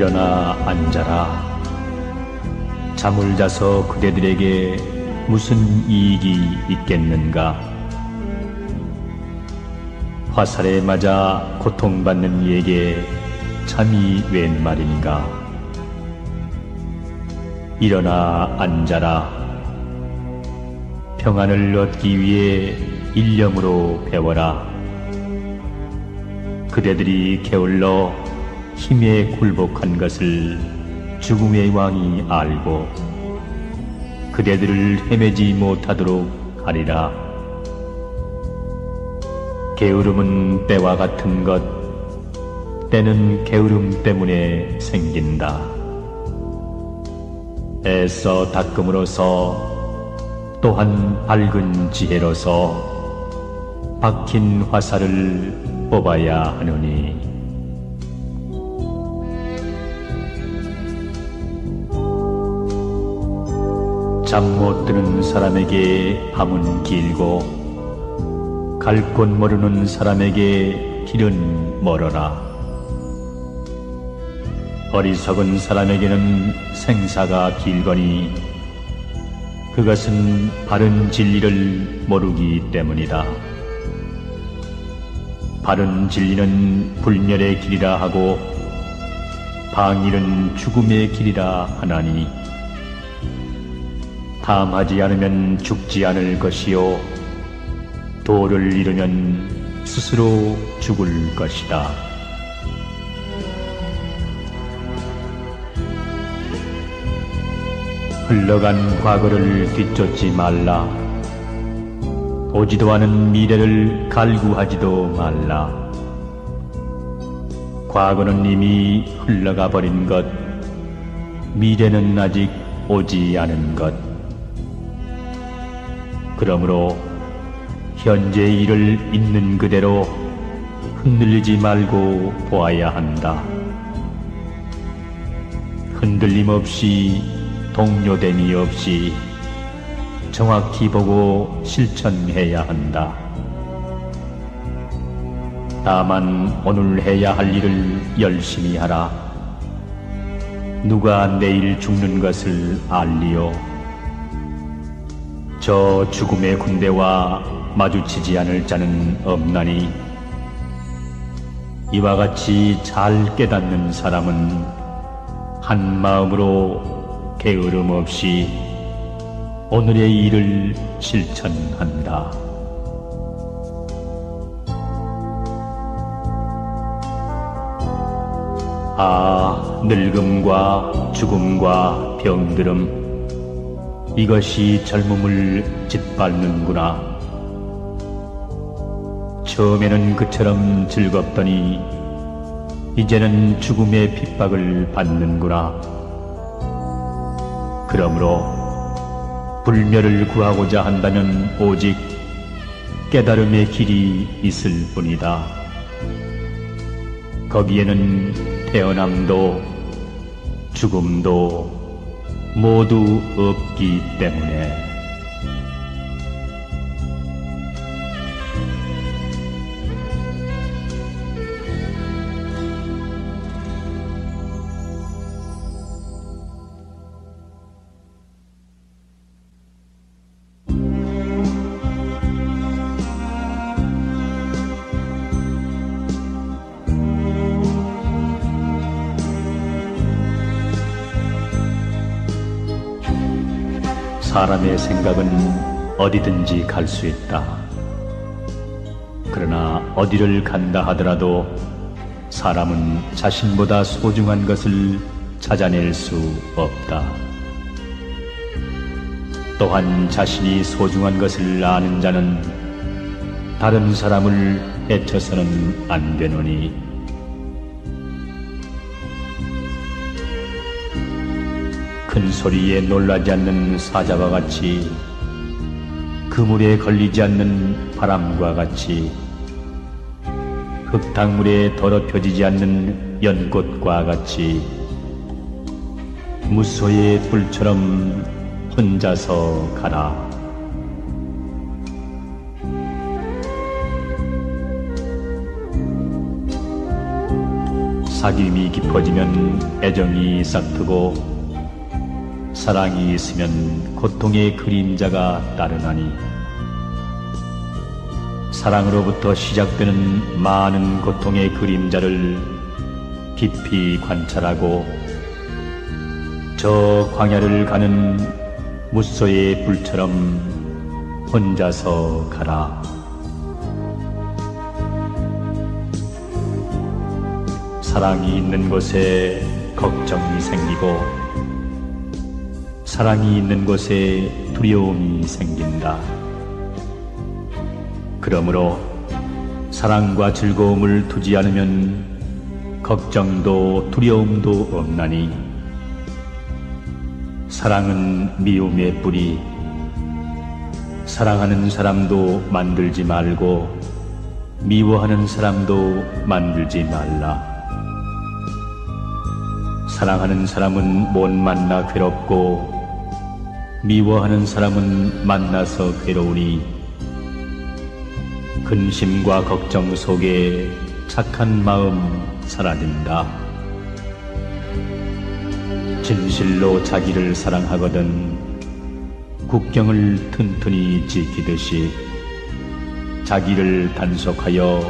일어나 앉아라. 잠을 자서 그대들에게 무슨 이익이 있겠는가? 화살에 맞아 고통받는 이에게 잠이 웬 말인가? 일어나 앉아라. 평안을 얻기 위해 일념으로 배워라. 그대들이 게을러 힘에 굴복한 것을 죽음의 왕이 알고 그대들을 헤매지 못하도록 하리라. 게으름은 때와 같은 것, 때는 게으름 때문에 생긴다. 애써 닦음으로써 또한 밝은 지혜로서 박힌 화살을 뽑아야 하느니 잠 못 드는 사람에게 밤은 길고 갈 곳 모르는 사람에게 길은 멀어라. 어리석은 사람에게는 생사가 길거니 그것은 바른 진리를 모르기 때문이다. 바른 진리는 불멸의 길이라 하고 방일은 죽음의 길이라 하나니 탐하지 않으면 죽지 않을 것이요 도를 잃으면 스스로 죽을 것이다. 흘러간 과거를 뒤쫓지 말라. 오지도 않은 미래를 갈구하지도 말라. 과거는 이미 흘러가 버린 것, 미래는 아직 오지 않은 것. 그러므로 현재의 일을 있는 그대로 흔들리지 말고 보아야 한다. 흔들림 없이 동요됨이 없이 정확히 보고 실천해야 한다. 다만 오늘 해야 할 일을 열심히 하라. 누가 내일 죽는 것을 알리요? 저 죽음의 군대와 마주치지 않을 자는 없나니 이와 같이 잘 깨닫는 사람은 한 마음으로 게으름 없이 오늘의 일을 실천한다. 아, 늙음과 죽음과 병들음, 이것이 젊음을 짓밟는구나. 처음에는 그처럼 즐겁더니 이제는 죽음의 핍박을 받는구나. 그러므로 불멸을 구하고자 한다면 오직 깨달음의 길이 있을 뿐이다. 거기에는 태어남도 죽음도 모두 없기 때문에. 사람의 생각은 어디든지 갈 수 있다. 그러나 어디를 간다 하더라도 사람은 자신보다 소중한 것을 찾아낼 수 없다. 또한 자신이 소중한 것을 아는 자는 다른 사람을 해쳐서는 안 되노니 큰 소리에 놀라지 않는 사자와 같이 그물에 걸리지 않는 바람과 같이 흙탕물에 더럽혀지지 않는 연꽃과 같이 무소의 불처럼 혼자서 가라. 사귐이 깊어지면 애정이 싹트고 사랑이 있으면 고통의 그림자가 따르나니 사랑으로부터 시작되는 많은 고통의 그림자를 깊이 관찰하고 저 광야를 가는 무소의 불처럼 혼자서 가라. 사랑이 있는 곳에 걱정이 생기고 사랑이 있는 곳에 두려움이 생긴다. 그러므로 사랑과 즐거움을 두지 않으면 걱정도 두려움도 없나니 사랑은 미움의 뿌리. 사랑하는 사람도 만들지 말고 미워하는 사람도 만들지 말라. 사랑하는 사람은 못 만나 괴롭고 미워하는 사람은 만나서 괴로우니 근심과 걱정 속에 착한 마음 사라진다. 진실로 자기를 사랑하거든 국경을 튼튼히 지키듯이 자기를 단속하여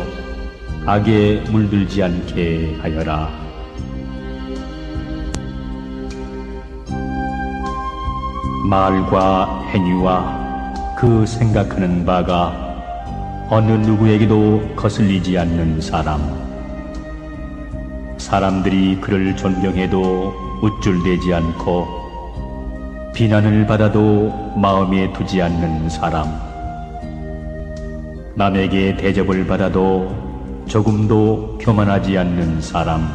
악에 물들지 않게 하여라. 말과 행위와 그 생각하는 바가 어느 누구에게도 거슬리지 않는 사람. 사람들이 그를 존경해도 우쭐대지 않고 비난을 받아도 마음에 두지 않는 사람. 남에게 대접을 받아도 조금도 교만하지 않는 사람.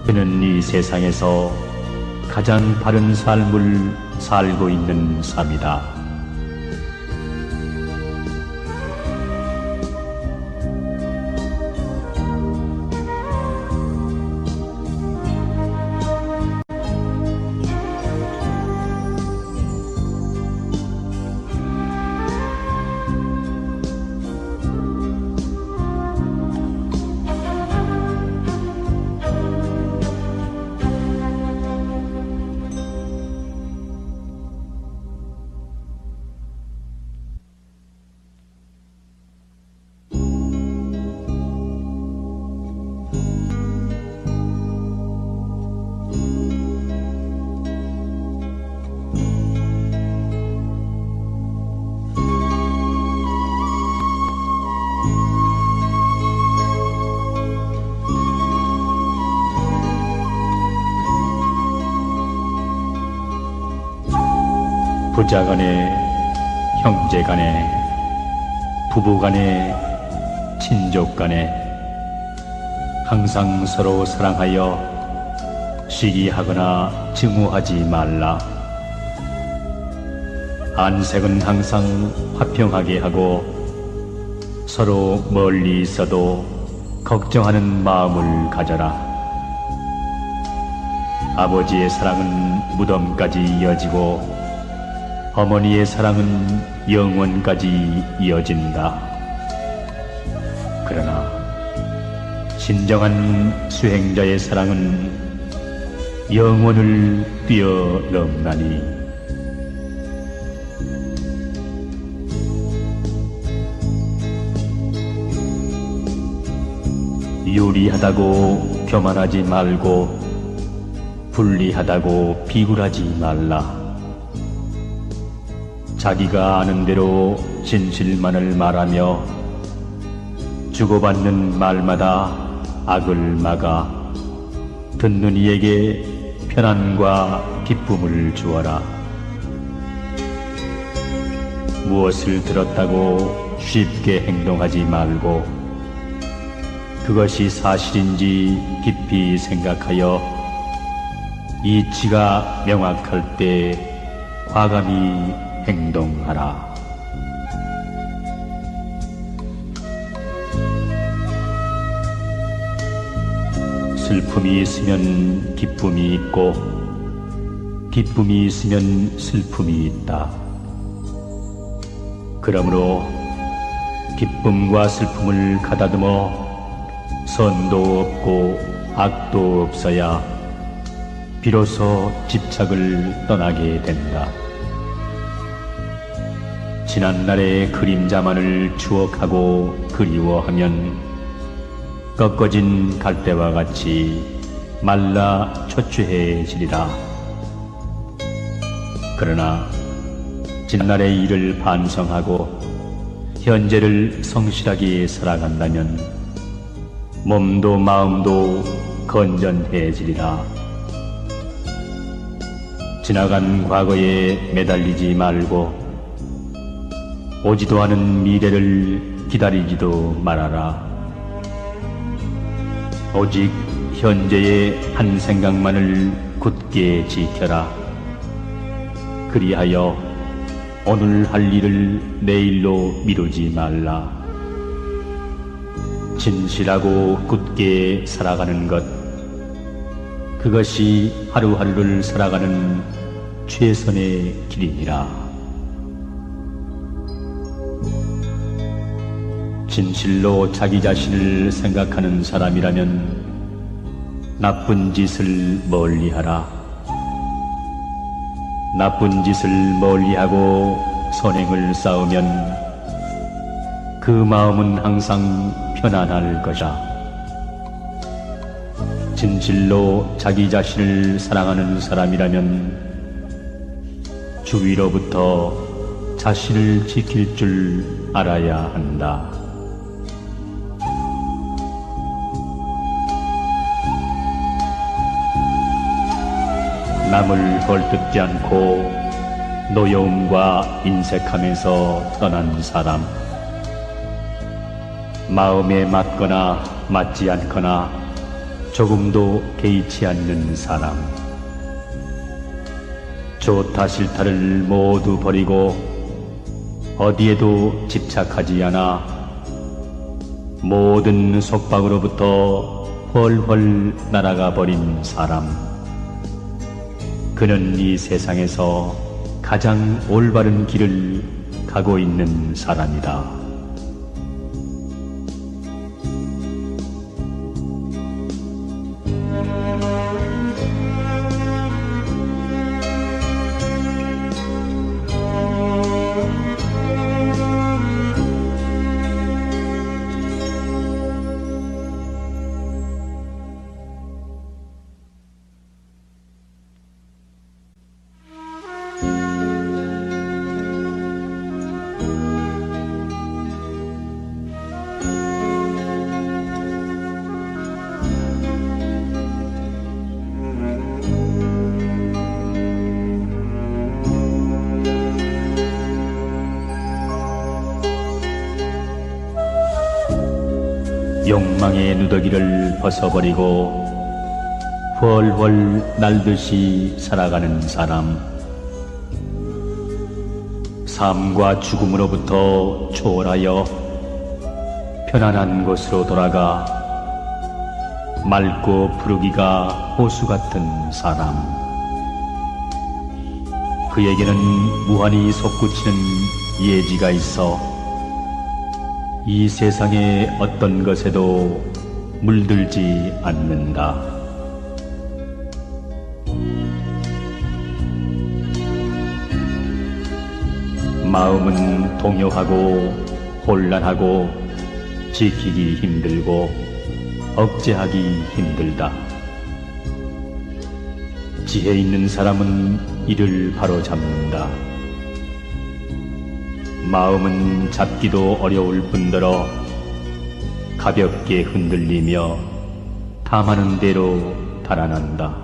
그는 이 세상에서 가장 바른 삶을 살고 있는 삶이다. 부자간에, 형제간에, 부부간에, 친족간에 항상 서로 사랑하여 시기하거나 증오하지 말라. 안색은 항상 화평하게 하고 서로 멀리 있어도 걱정하는 마음을 가져라. 아버지의 사랑은 무덤까지 이어지고 어머니의 사랑은 영원까지 이어진다. 그러나 진정한 수행자의 사랑은 영원을 뛰어넘나니 유리하다고 교만하지 말고 불리하다고 비굴하지 말라. 자기가 아는 대로 진실만을 말하며 주고받는 말마다 악을 막아 듣는 이에게 편안과 기쁨을 주어라. 무엇을 들었다고 쉽게 행동하지 말고 그것이 사실인지 깊이 생각하여 이치가 명확할 때 과감히 행동하라. 슬픔이 있으면 기쁨이 있고 기쁨이 있으면 슬픔이 있다. 그러므로 기쁨과 슬픔을 가다듬어 선도 없고 악도 없어야 비로소 집착을 떠나게 된다. 지난날의 그림자만을 추억하고 그리워하면 꺾어진 갈대와 같이 말라 초췌해지리라. 그러나 지난날의 일을 반성하고 현재를 성실하게 살아간다면 몸도 마음도 건전해지리라. 지나간 과거에 매달리지 말고 오지도 않은 미래를 기다리지도 말아라. 오직 현재의 한 생각만을 굳게 지켜라. 그리하여 오늘 할 일을 내일로 미루지 말라. 진실하고 굳게 살아가는 것, 그것이 하루하루를 살아가는 최선의 길이니라. 진실로 자기 자신을 생각하는 사람이라면 나쁜 짓을 멀리하라. 나쁜 짓을 멀리하고 선행을 쌓으면 그 마음은 항상 편안할 것이다. 진실로 자기 자신을 사랑하는 사람이라면 주위로부터 자신을 지킬 줄 알아야 한다. 남을 헐뜯지 않고 노여움과 인색함에서 떠난 사람, 마음에 맞거나 맞지 않거나 조금도 개의치 않는 사람, 좋다 싫다를 모두 버리고 어디에도 집착하지 않아 모든 속박으로부터 헐헐 날아가 버린 사람, 그는 이 세상에서 가장 올바른 길을 가고 있는 사람이다. 욕망의 누더기를 벗어버리고 훨훨 날듯이 살아가는 사람, 삶과 죽음으로부터 초월하여 편안한 곳으로 돌아가 맑고 푸르기가 호수 같은 사람, 그에게는 무한히 솟구치는 예지가 있어 이 세상의 어떤 것에도 물들지 않는다. 마음은 동요하고 혼란하고 지키기 힘들고 억제하기 힘들다. 지혜 있는 사람은 이를 바로잡는다. 마음은 잡기도 어려울 뿐더러 가볍게 흔들리며 탐하는 대로 달아난다.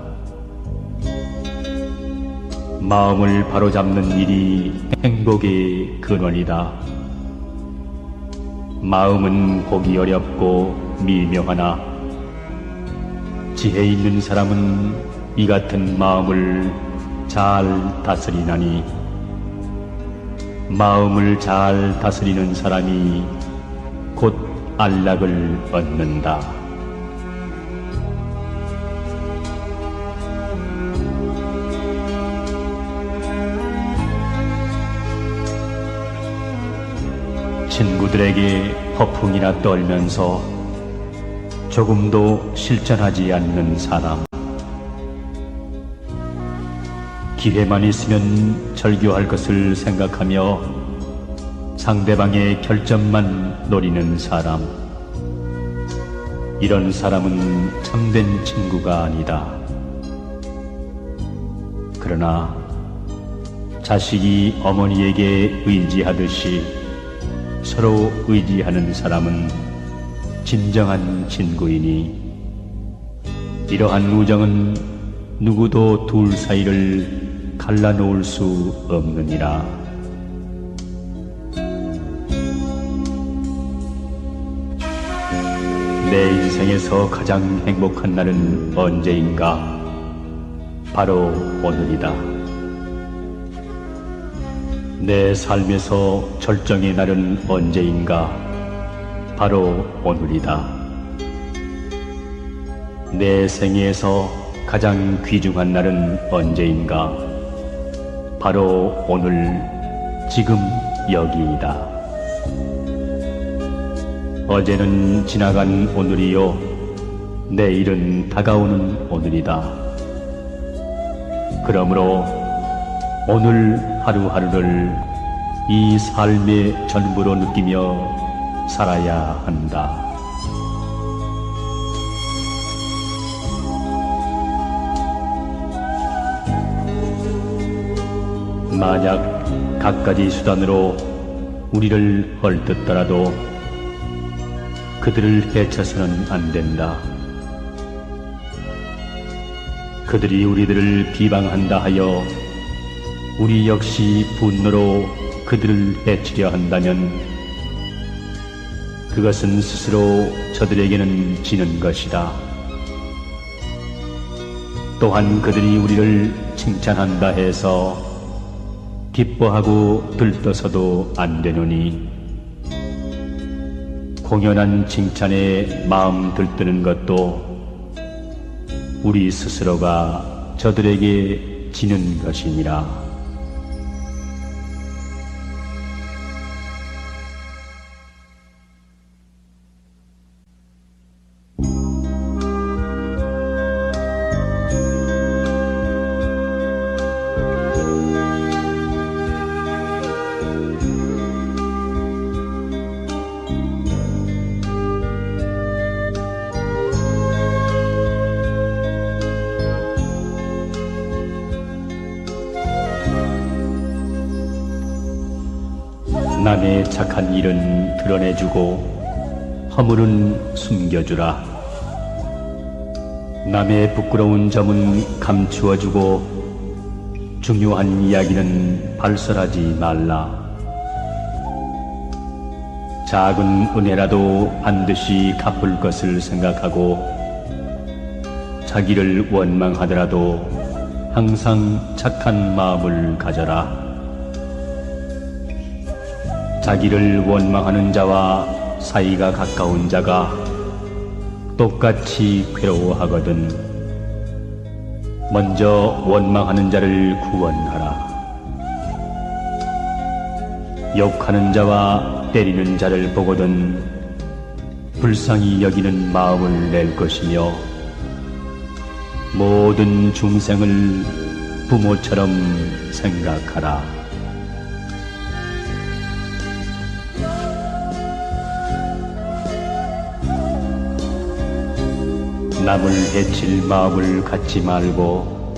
마음을 바로잡는 일이 행복의 근원이다. 마음은 보기 어렵고 미묘하나 지혜 있는 사람은 이 같은 마음을 잘 다스리나니 마음을 잘 다스리는 사람이 곧 안락을 얻는다. 친구들에게 허풍이나 떨면서 조금도 실천하지 않는 사람. 기회만 있으면 절교할 것을 생각하며 상대방의 결점만 노리는 사람. 이런 사람은 참된 친구가 아니다. 그러나 자식이 어머니에게 의지하듯이 서로 의지하는 사람은 진정한 친구이니, 이러한 우정은 누구도 둘 사이를 갈라놓을 수 없느니라. 내 인생에서 가장 행복한 날은 언제인가? 바로 오늘이다. 내 삶에서 절정의 날은 언제인가? 바로 오늘이다. 내 생애에서 가장 귀중한 날은 언제인가? 바로 오늘, 지금 여기이다. 어제는 지나간 오늘이요, 내일은 다가오는 오늘이다. 그러므로 오늘 하루하루를 이 삶의 전부로 느끼며 살아야 한다. 만약 갖가지 수단으로 우리를 헐뜯더라도 그들을 해쳐서는 안 된다. 그들이 우리들을 비방한다 하여 우리 역시 분노로 그들을 해치려 한다면 그것은 스스로 저들에게는 지는 것이다. 또한 그들이 우리를 칭찬한다 해서 기뻐하고 들떠서도 안 되노니, 공연한 칭찬에 마음 들뜨는 것도 우리 스스로가 저들에게 지는 것이니라. 남의 착한 일은 드러내주고 허물은 숨겨주라. 남의 부끄러운 점은 감추어주고 중요한 이야기는 발설하지 말라. 작은 은혜라도 반드시 갚을 것을 생각하고 자기를 원망하더라도 항상 착한 마음을 가져라. 자기를 원망하는 자와 사이가 가까운 자가 똑같이 괴로워하거든 먼저 원망하는 자를 구원하라. 욕하는 자와 때리는 자를 보거든 불쌍히 여기는 마음을 낼 것이며 모든 중생을 부모처럼 생각하라. 남을 해칠 마음을 갖지 말고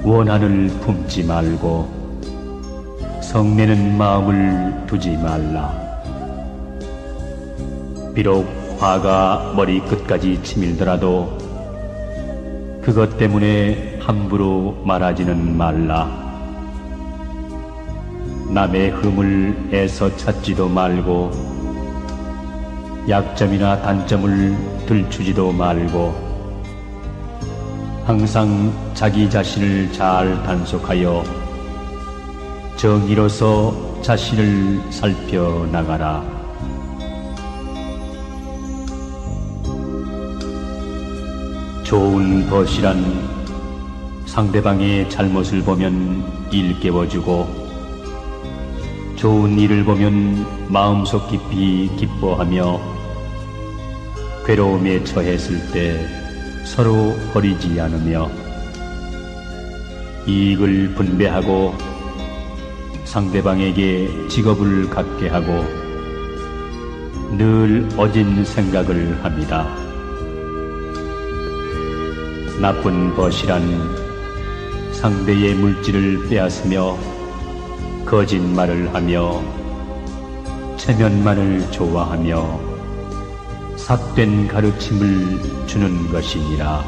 원한을 품지 말고 성내는 마음을 두지 말라. 비록 화가 머리끝까지 치밀더라도 그것 때문에 함부로 말하지는 말라. 남의 흠을 애써 찾지도 말고 약점이나 단점을 들추지도 말고 항상 자기 자신을 잘 단속하여 정의로서 자신을 살펴나가라. 좋은 벗이란 상대방의 잘못을 보면 일깨워주고 좋은 일을 보면 마음속 깊이 기뻐하며 괴로움에 처했을 때 서로 버리지 않으며 이익을 분배하고 상대방에게 직업을 갖게 하고 늘 어진 생각을 합니다. 나쁜 벗이란 상대의 물질을 빼앗으며 거짓말을 하며 체면만을 좋아하며 삭된 가르침을 주는 것이니라.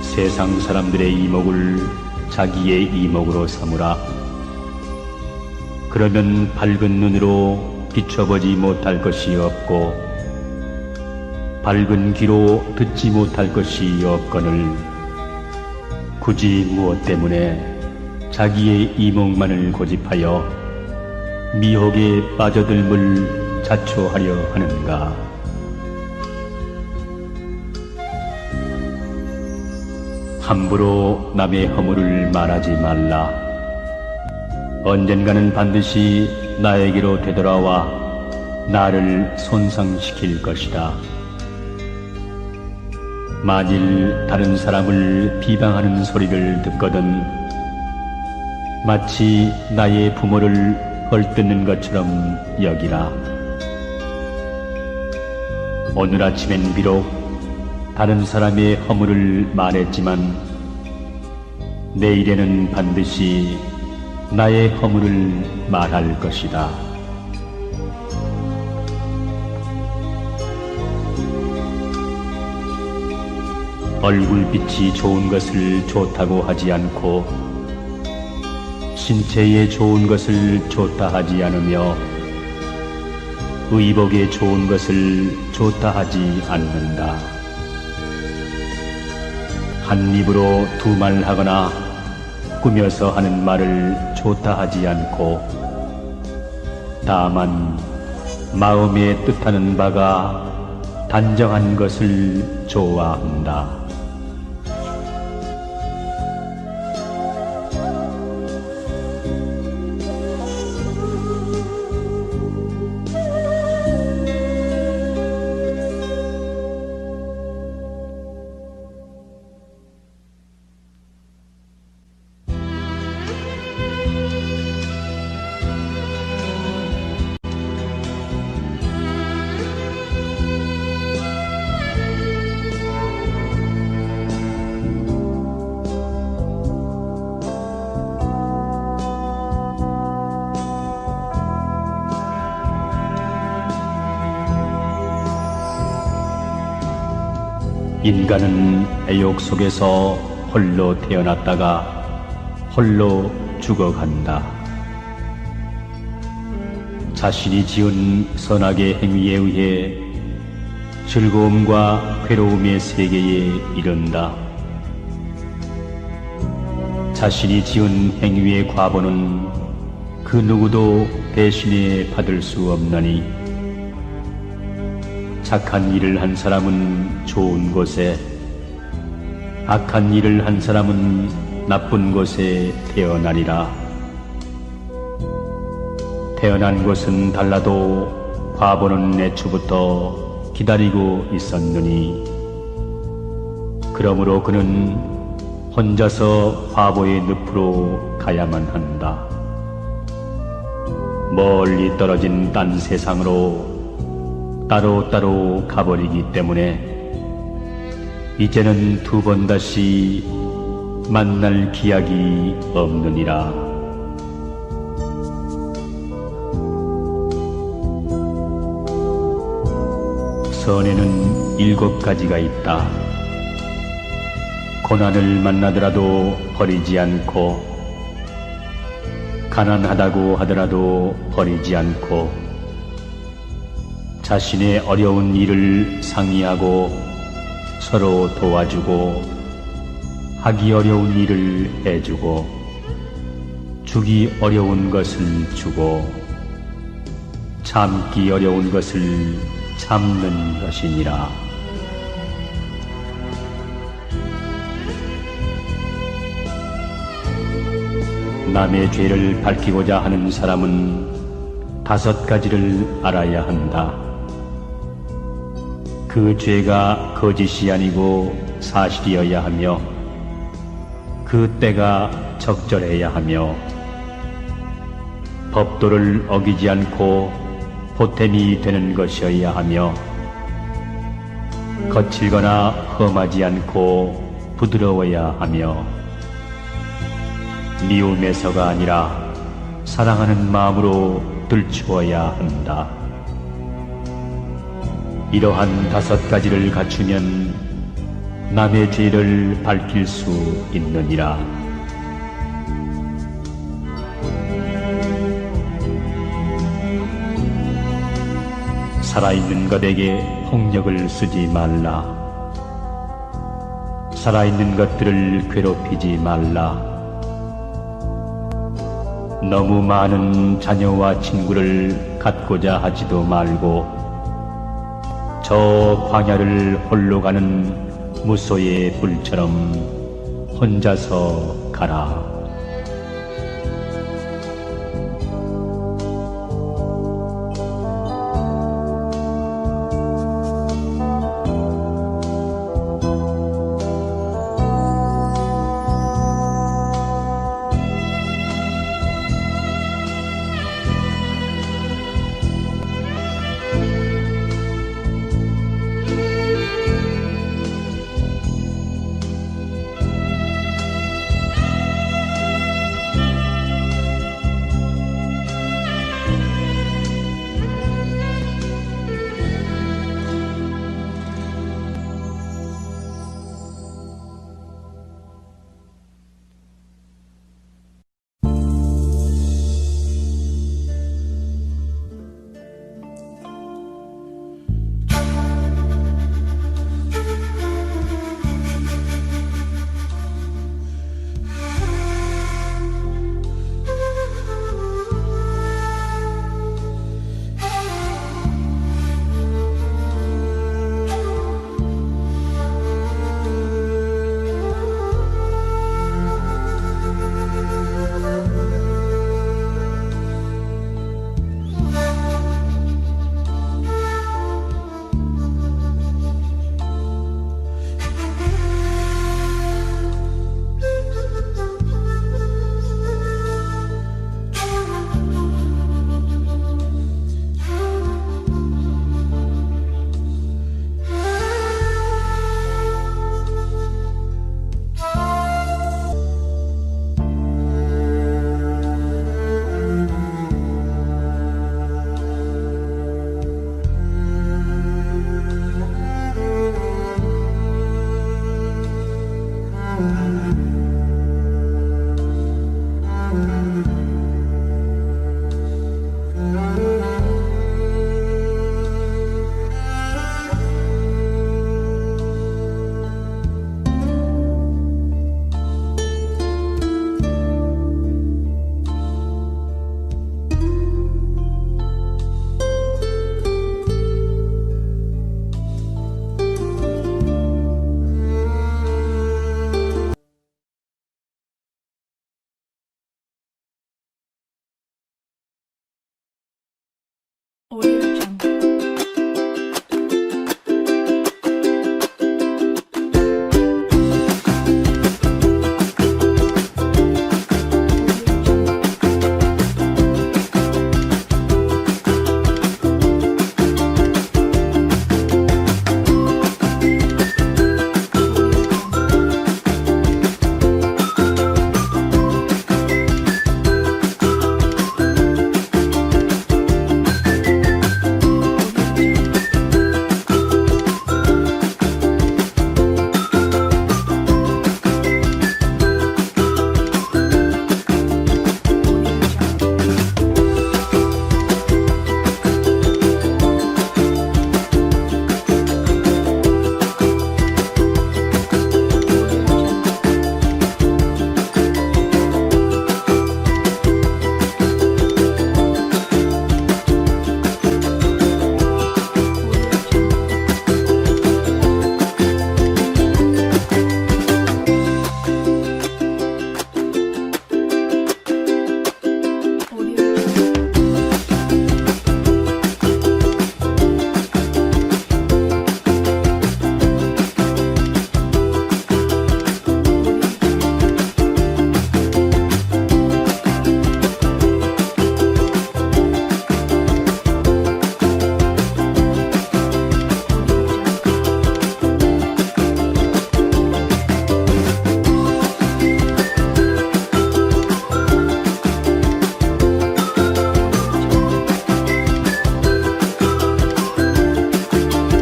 세상 사람들의 이목을 자기의 이목으로 삼으라. 그러면 밝은 눈으로 비춰보지 못할 것이 없고 밝은 귀로 듣지 못할 것이 없거늘 굳이 무엇 때문에 자기의 이목만을 고집하여 미혹에 빠져들물 자초하려 하는가. 함부로 남의 허물을 말하지 말라. 언젠가는 반드시 나에게로 되돌아와 나를 손상시킬 것이다. 만일 다른 사람을 비방하는 소리를 듣거든 마치 나의 부모를 헐뜯는 것처럼 여기라. 오늘 아침엔 비록 다른 사람의 허물을 말했지만 내일에는 반드시 나의 허물을 말할 것이다. 얼굴빛이 좋은 것을 좋다고 하지 않고 신체에 좋은 것을 좋다 하지 않으며 의복에 좋은 것을 좋다 하지 않는다. 한 입으로 두 말 하거나 꾸며서 하는 말을 좋다 하지 않고 다만 마음에 뜻하는 바가 단정한 것을 좋아한다. 인간은 애욕 속에서 홀로 태어났다가 홀로 죽어간다. 자신이 지은 선악의 행위에 의해 즐거움과 괴로움의 세계에 이른다. 자신이 지은 행위의 과보는 그 누구도 대신해 받을 수 없나니 착한 일을 한 사람은 좋은 곳에, 악한 일을 한 사람은 나쁜 곳에 태어나리라. 태어난 곳은 달라도 과보는 애초부터 기다리고 있었느니 그러므로 그는 혼자서 과보의 늪으로 가야만 한다. 멀리 떨어진 딴 세상으로 따로따로 가버리기 때문에 이제는 두 번 다시 만날 기약이 없느니라. 선에는 7가지가 있다. 고난을 만나더라도 버리지 않고, 가난하다고 하더라도 버리지 않고, 자신의 어려운 일을 상의하고 서로 도와주고, 하기 어려운 일을 해주고, 주기 어려운 것을 주고, 참기 어려운 것을 참는 것이니라. 남의 죄를 밝히고자 하는 사람은 5가지를 알아야 한다. 그 죄가 거짓이 아니고 사실이어야 하며, 그 때가 적절해야 하며, 법도를 어기지 않고 보탬이 되는 것이어야 하며, 거칠거나 험하지 않고 부드러워야 하며, 미움에서가 아니라 사랑하는 마음으로 들추어야 한다. 이러한 5가지를 갖추면 남의 죄를 밝힐 수 있느니라. 살아있는 것에게 폭력을 쓰지 말라. 살아있는 것들을 괴롭히지 말라. 너무 많은 자녀와 친구를 갖고자 하지도 말고, 저 광야를 홀로 가는 무소의 불처럼 혼자서 가라.